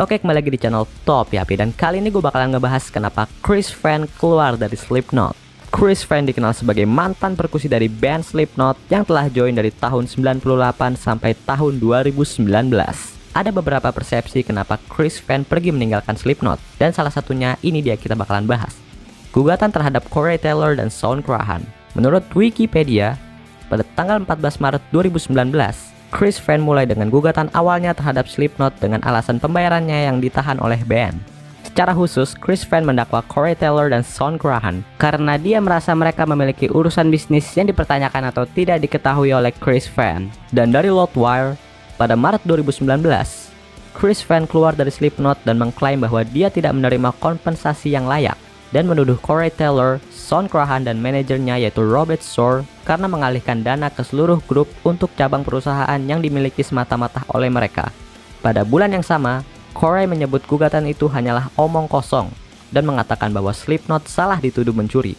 Oke, kembali lagi di channel Top Yapi, dan kali ini gue bakalan ngebahas kenapa Chris Fan keluar dari Slipknot. Chris Fan dikenal sebagai mantan perkusi dari band Slipknot yang telah join dari tahun 98 sampai tahun 2019. Ada beberapa persepsi kenapa Chris Fan pergi meninggalkan Slipknot, dan salah satunya ini dia kita bakalan bahas. Gugatan terhadap Corey Taylor dan Shawn Crahan. Menurut Wikipedia, pada tanggal 14 Maret 2019, Chris Fan mulai dengan gugatan awalnya terhadap Slipknot dengan alasan pembayarannya yang ditahan oleh band. Secara khusus, Chris Fan mendakwa Corey Taylor dan Shawn Crahan karena dia merasa mereka memiliki urusan bisnis yang dipertanyakan atau tidak diketahui oleh Chris Fan. Dan dari Loudwire, pada Maret 2019, Chris Fan keluar dari Slipknot dan mengklaim bahwa dia tidak menerima kompensasi yang layak dan menuduh Corey Taylor, Shawn Crahan, dan manajernya yaitu Robert Shore karena mengalihkan dana ke seluruh grup untuk cabang perusahaan yang dimiliki semata-mata oleh mereka. Pada bulan yang sama, Corey menyebut gugatan itu hanyalah omong kosong dan mengatakan bahwa Slipknot salah dituduh mencuri.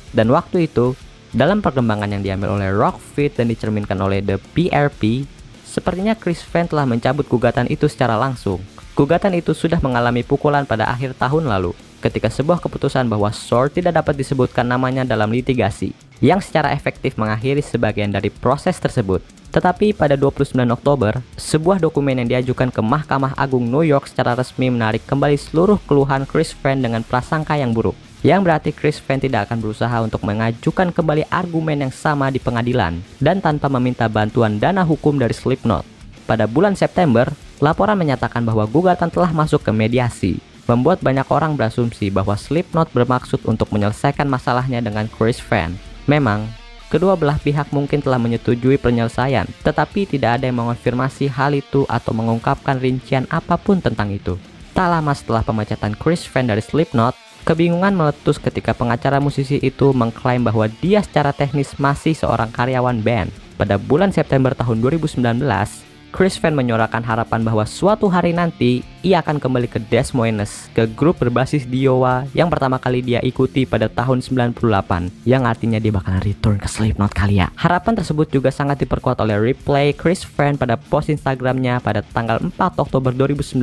Dan waktu itu, dalam perkembangan yang diambil oleh Rock Fit dan dicerminkan oleh The PRP, sepertinya Chris Fan telah mencabut gugatan itu secara langsung. Gugatan itu sudah mengalami pukulan pada akhir tahun lalu, ketika sebuah keputusan bahwa Shore tidak dapat disebutkan namanya dalam litigasi, yang secara efektif mengakhiri sebagian dari proses tersebut. Tetapi pada 29 Oktober, sebuah dokumen yang diajukan ke Mahkamah Agung New York secara resmi menarik kembali seluruh keluhan Chris Fan dengan prasangka yang buruk, yang berarti Chris Fan tidak akan berusaha untuk mengajukan kembali argumen yang sama di pengadilan, dan tanpa meminta bantuan dana hukum dari Slipknot. Pada bulan September, laporan menyatakan bahwa gugatan telah masuk ke mediasi, membuat banyak orang berasumsi bahwa Slipknot bermaksud untuk menyelesaikan masalahnya dengan Chris Fan. Memang, kedua belah pihak mungkin telah menyetujui penyelesaian, tetapi tidak ada yang mengonfirmasi hal itu atau mengungkapkan rincian apapun tentang itu. Tak lama setelah pemecatan Chris Fan dari Slipknot, kebingungan meletus ketika pengacara musisi itu mengklaim bahwa dia secara teknis masih seorang karyawan band. Pada bulan September tahun 2019, Chris Fan menyuarakan harapan bahwa suatu hari nanti ia akan kembali ke Des Moines, ke grup berbasis di Iowa yang pertama kali dia ikuti pada tahun 98, yang artinya dia bakalan return ke Slipknot kali ya. Harapan tersebut juga sangat diperkuat oleh replay Chris Fan pada post Instagramnya pada tanggal 4 Oktober 2019,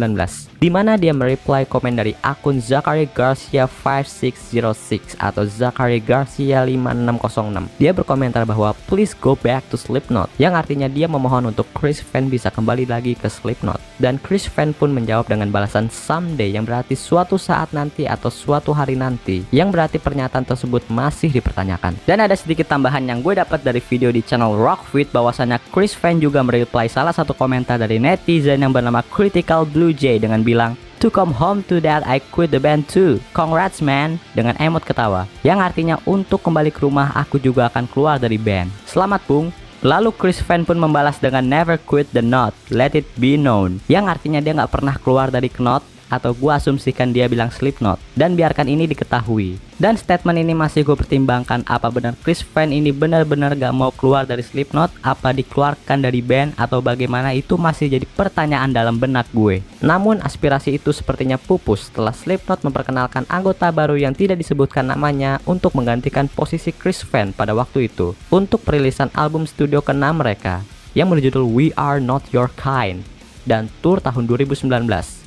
di mana dia mereply komen dari akun Zachary Garcia 5606 atau Zachary Garcia 5606. Dia berkomentar bahwa please go back to Slipknot, yang artinya dia memohon untuk Chris Fan bisa kembali lagi ke Slipknot. Dan Chris Fan pun menjawab dengan balasan someday, yang berarti suatu saat nanti atau suatu hari nanti, yang berarti pernyataan tersebut masih dipertanyakan. Dan ada sedikit tambahan yang gue dapat dari video di channel Rockfit, bahwasanya Chris Fan juga mereply salah satu komentar dari netizen yang bernama Critical Blue Jay dengan bilang, "To come home to that I quit the band too, congrats man," dengan emot ketawa, yang artinya untuk kembali ke rumah aku juga akan keluar dari band. Selamat Bung. Lalu Chris Fan pun membalas dengan never quit the knot, let it be known, yang artinya dia nggak pernah keluar dari knot, atau gua asumsikan dia bilang Slipknot, dan biarkan ini diketahui. Dan statement ini masih gue pertimbangkan, apa benar Chris Fan ini benar-benar gak mau keluar dari Slipknot, apa dikeluarkan dari band, atau bagaimana, itu masih jadi pertanyaan dalam benak gue. Namun aspirasi itu sepertinya pupus setelah Slipknot memperkenalkan anggota baru yang tidak disebutkan namanya untuk menggantikan posisi Chris Fan pada waktu itu, untuk perilisan album studio ke-6 mereka yang berjudul We Are Not Your Kind dan tour tahun 2019.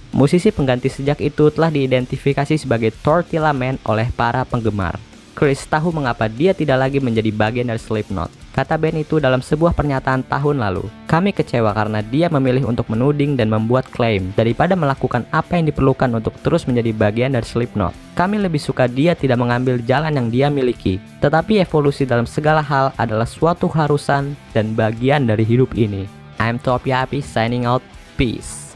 Musisi pengganti sejak itu telah diidentifikasi sebagai Tortilla Man oleh para penggemar. Chris tahu mengapa dia tidak lagi menjadi bagian dari Slipknot. Kata band itu dalam sebuah pernyataan tahun lalu, "Kami kecewa karena dia memilih untuk menuding dan membuat klaim daripada melakukan apa yang diperlukan untuk terus menjadi bagian dari Slipknot. Kami lebih suka dia tidak mengambil jalan yang dia miliki. Tetapi evolusi dalam segala hal adalah suatu keharusan dan bagian dari hidup ini." I'm Top Yapi signing out. Peace.